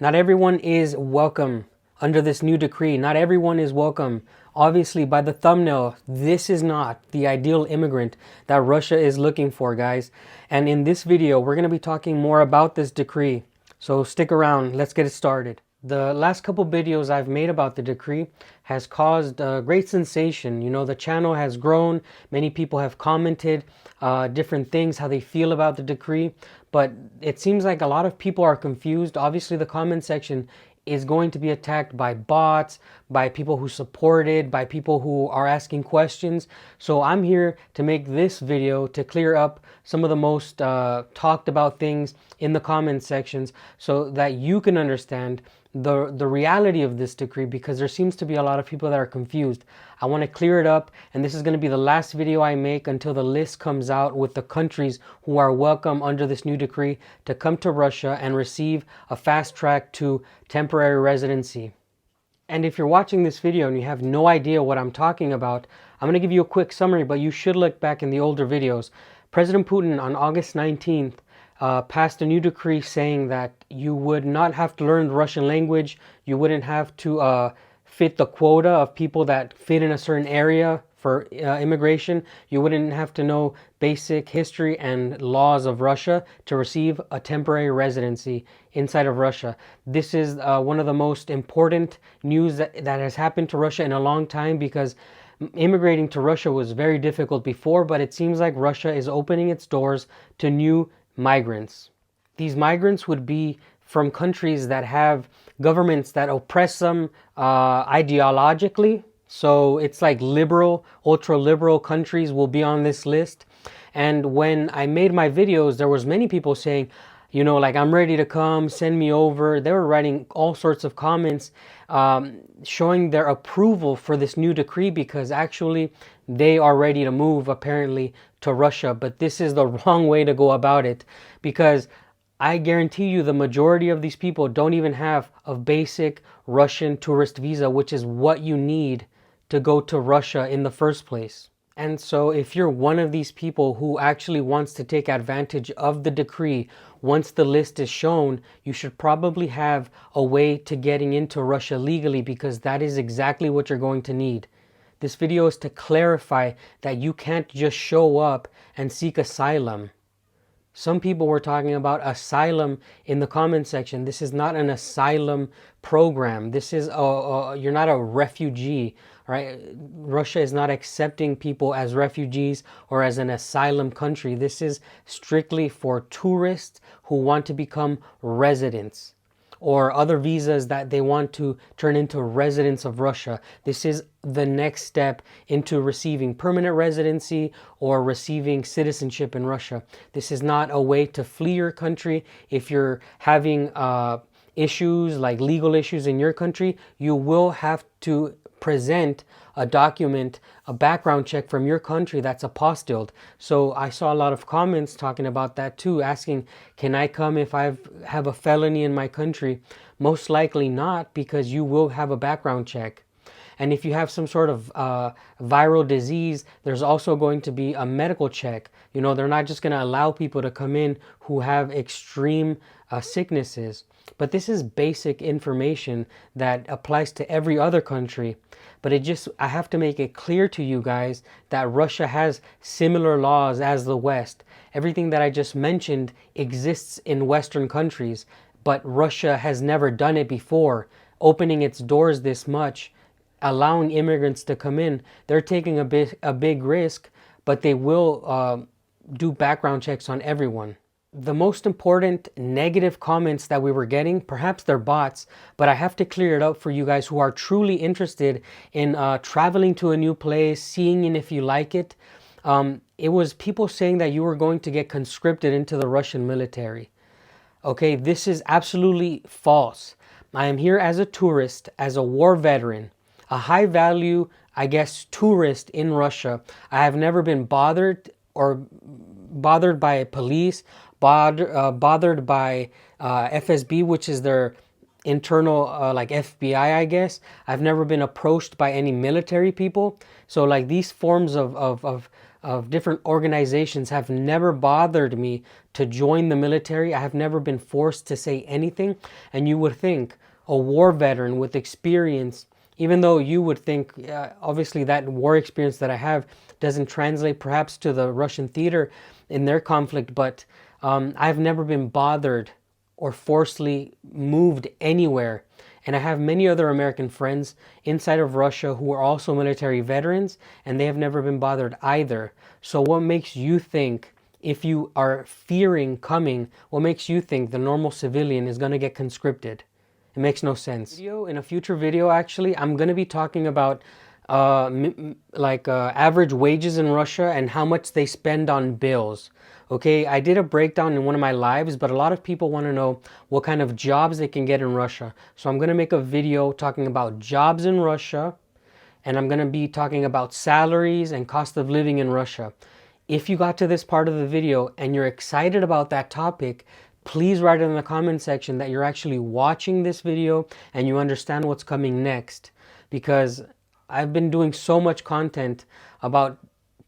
Not everyone is welcome under this new decree. Not everyone is welcome. Obviously, by the thumbnail, this is not the ideal immigrant that Russia is looking for, guys. And in this video, we're going to be talking more about this decree. So stick around. Let's get it started. The last couple videos I've made about the decree has caused a great sensation. You know, the channel has grown. Many people have commented different things, how they feel about the decree. But it seems like a lot of people are confused. Obviously, the comment section is going to be attacked by bots, by people who support it, by people who are asking questions. So I'm here to make this video to clear up some of the most talked about things in the comment sections so that you can understand the reality of this decree, because there seems to be a lot of people that are confused. I want to clear it up, and this is going to be the last video I make until the list comes out with the countries who are welcome under this new decree to come to Russia and receive a fast track to temporary residency. And if you're watching this video and you have no idea what I'm talking about, I'm going to give you a quick summary, but you should look back in the older videos. President Putin on August 19th passed a new decree saying that you would not have to learn the Russian language. You wouldn't have to fit the quota of people that fit in a certain area for immigration. You wouldn't have to know basic history and laws of Russia to receive a temporary residency inside of Russia. This is one of the most important news that has happened to Russia in a long time, because immigrating to Russia was very difficult before, but it seems like Russia is opening its doors to new migrants. These migrants would be from countries that have governments that oppress them ideologically. So it's like liberal, ultra-liberal countries will be on this list. And when I made my videos, there was many people saying, you know, like, I'm ready to come, send me over. They were writing all sorts of comments showing their approval for this new decree, because actually they are ready to move apparently to Russia. But this is the wrong way to go about it, because I guarantee you the majority of these people don't even have a basic Russian tourist visa, which is what you need to go to Russia in the first place. And so if you're one of these people who actually wants to take advantage of the decree, once the list is shown, you should probably have a way to getting into Russia legally, because that is exactly what you're going to need. This video is to clarify that you can't just show up and seek asylum. Some people were talking about asylum in the comment section. This is not an asylum program. This is you're not a refugee, right? Russia is not accepting people as refugees or as an asylum country. This is strictly for tourists who want to become residents, or other visas that they want to turn into residents of Russia. This is the next step into receiving permanent residency or receiving citizenship in Russia. This is not a way to flee your country. If you're having issues like legal issues in your country, you will have to present a document, a background check from your country that's apostilled. So I saw a lot of comments talking about that too, asking, can I come if I have a felony in my country? Most likely not, because you will have a background check. And if you have some sort of viral disease, there's also going to be a medical check. You know, they're not just going to allow people to come in who have extreme sicknesses. But this is basic information that applies to every other country. But I have to make it clear to you guys that Russia has similar laws as the West. Everything that I just mentioned exists in Western countries, but Russia has never done it before, opening its doors this much, allowing immigrants to come in. They're taking a big risk, but they will do background checks on everyone. The most important negative comments that we were getting, perhaps they're bots, but I have to clear it up for you guys who are truly interested in traveling to a new place, seeing it if you like it. It was people saying that you were going to get conscripted into the Russian military. Okay, this is absolutely false. I am here as a tourist, as a war veteran, a high value, I guess, tourist in Russia. I have never been bothered by police, bothered by FSB, which is their internal like FBI, I guess. I've never been approached by any military people. So like these forms of of different organizations have never bothered me to join the military. I have never been forced to say anything. And you would think a war veteran with experience, even though you would think, obviously that war experience that I have doesn't translate perhaps to the Russian theater in their conflict, but I've never been bothered or forcibly moved anywhere. And I have many other American friends inside of Russia who are also military veterans, and they have never been bothered either. So what makes you think, if you are fearing coming, what makes you think the normal civilian is going to get conscripted? It makes no sense. In a future video, actually, I'm going to be talking about average wages in Russia and how much they spend on bills. Okay, I did a breakdown in one of my lives, but a lot of people want to know what kind of jobs they can get in Russia. So I'm going to make a video talking about jobs in Russia, and I'm going to be talking about salaries and cost of living in Russia. If you got to this part of the video and you're excited about that topic, please write in the comment section that you're actually watching this video and you understand what's coming next, because I've been doing so much content about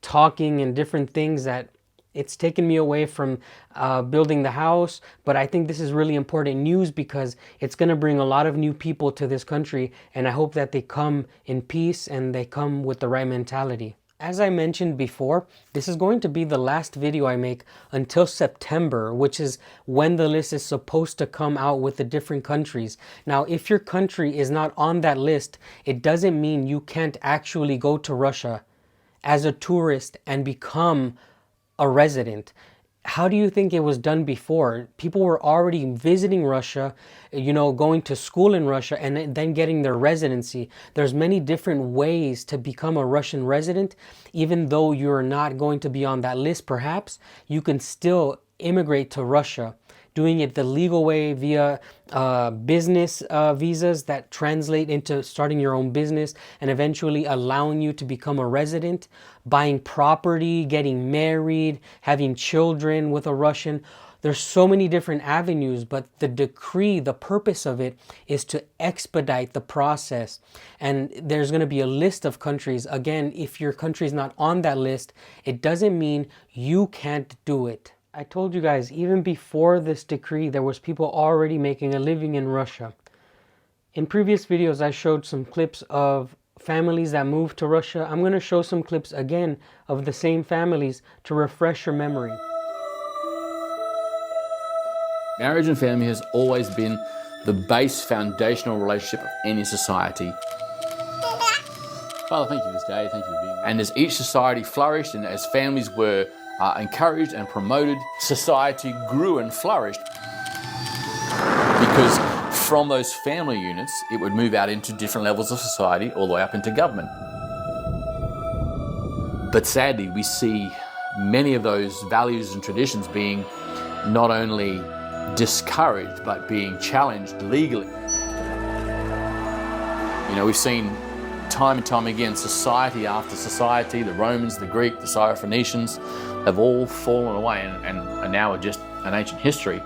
talking and different things that it's taken me away from building the house. But I think this is really important news because it's going to bring a lot of new people to this country, and I hope that they come in peace and they come with the right mentality. As I mentioned before, this is going to be the last video I make until September, which is when the list is supposed to come out with the different countries. Now, if your country is not on that list, it doesn't mean you can't actually go to Russia as a tourist and become a resident. How do you think it was done before? People were already visiting Russia, going to school in Russia and then getting their residency. There's many different ways to become a Russian resident. Even though you're not going to be on that list, perhaps, you can still immigrate to Russia, doing it the legal way via business visas that translate into starting your own business and eventually allowing you to become a resident, buying property, getting married, having children with a Russian. There's so many different avenues, but the decree, the purpose of it is to expedite the process. And there's going to be a list of countries. Again, if your country is not on that list, it doesn't mean you can't do it. I told you guys, even before this decree, there was people already making a living in Russia. In previous videos, I showed some clips of families that moved to Russia. I'm going to show some clips again of the same families to refresh your memory. Marriage and family has always been the base foundational relationship of any society. Father, thank you this day. Thank you for being here. And as each society flourished and as families were encouraged and promoted, society grew and flourished, because from those family units it would move out into different levels of society all the way up into government. But sadly, we see many of those values and traditions being not only discouraged but being challenged legally. We've seen time and time again, society after society, the Romans, the Greek, the Syrophoenicians, have all fallen away and are now just an ancient history.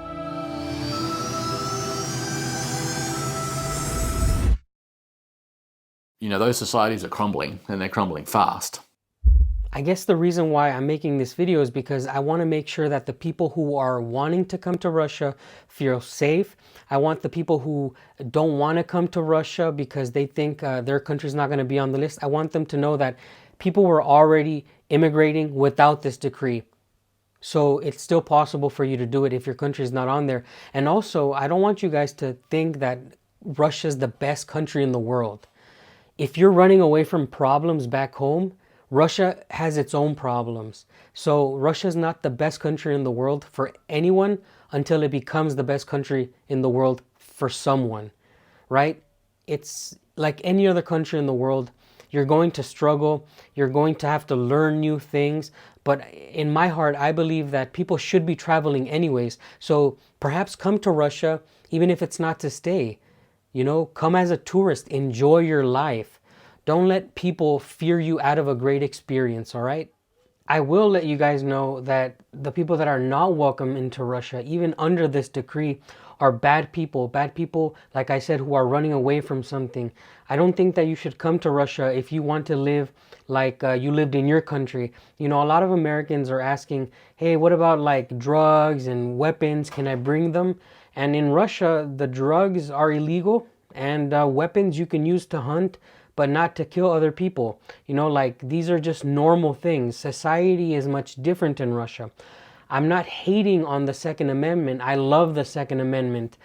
Those societies are crumbling, and they're crumbling fast. I guess the reason why I'm making this video is because I want to make sure that the people who are wanting to come to Russia feel safe. I want the people who don't want to come to Russia because they think their country's not going to be on the list. I want them to know that people were already immigrating without this decree. So it's still possible for you to do it if your country is not on there. And also, I don't want you guys to think that Russia's the best country in the world. If you're running away from problems back home, Russia has its own problems. So Russia's not the best country in the world for anyone until it becomes the best country in the world for someone, right? It's like any other country in the world. You're going to struggle. You're going to have to learn new things. But in my heart, I believe that people should be traveling anyways. So perhaps come to Russia, even if it's not to stay. Come as a tourist. Enjoy your life. Don't let people fear you out of a great experience, all right? I will let you guys know that the people that are not welcome into Russia, even under this decree, are bad people, like I said, who are running away from something. I don't think that you should come to Russia if you want to live like you lived in your country. You know, a lot of Americans are asking, hey, what about like drugs and weapons? Can I bring them? And in Russia, the drugs are illegal, and weapons you can use to hunt, but not to kill other people. You know, like these are just normal things. Society is much different in Russia. I'm not hating on the Second Amendment. I love the Second Amendment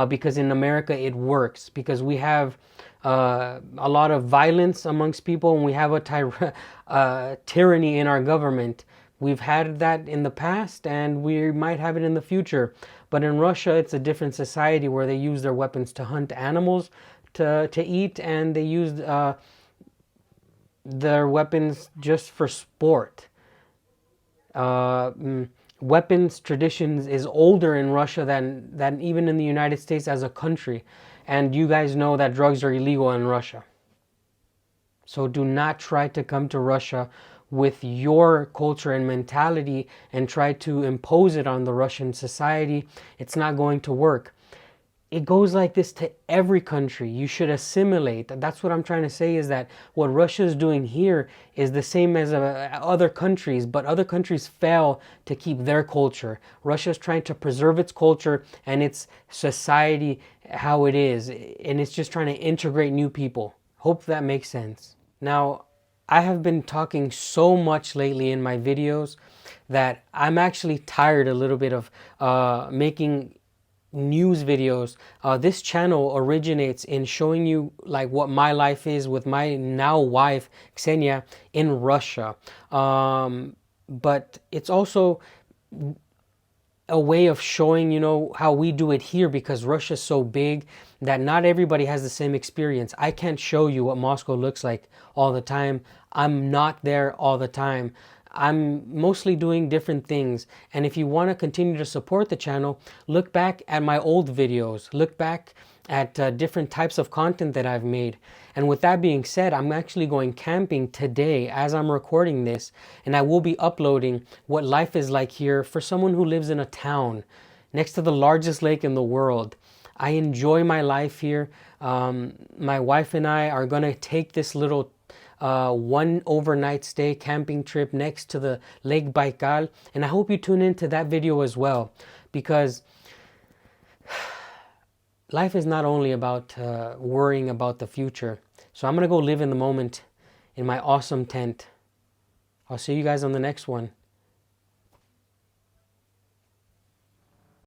because in America it works, because we have a lot of violence amongst people, and we have a tyranny in our government. We've had that in the past, and we might have it in the future. But in Russia, it's a different society where they use their weapons to hunt animals to eat, and they use their weapons just for sport. Weapons traditions is older in Russia than even in the United States as a country. And you guys know that drugs are illegal in Russia. So do not try to come to Russia with your culture and mentality and try to impose it on the Russian society. It's not going to work. It goes like this to every country. You should assimilate. That's what I'm trying to say, is that what Russia is doing here is the same as other countries, but other countries fail to keep their culture. Russia is trying to preserve its culture and its society how it is, and it's just trying to integrate new people. Hope that makes sense. Now, I have been talking so much lately in my videos that I'm actually tired a little bit of making news videos. This channel originates in showing you like what my life is with my now wife Ksenia in Russia, but it's also a way of showing, you know, how we do it here, because Russia's so big that not everybody has the same experience. I can't show you what Moscow looks like all the time. I'm not there all the time. I'm mostly doing different things. And if you want to continue to support the channel, look back at my old videos. Look back at different types of content that I've made. And with that being said, I'm actually going camping today as I'm recording this. And I will be uploading what life is like here for someone who lives in a town next to the largest lake in the world. I enjoy my life here. My wife and I are going to take this little one overnight stay camping trip next to the Lake Baikal, and I hope you tune into that video as well, because life is not only about worrying about the future. So I'm gonna go live in the moment in my awesome tent. I'll see you guys on the next one.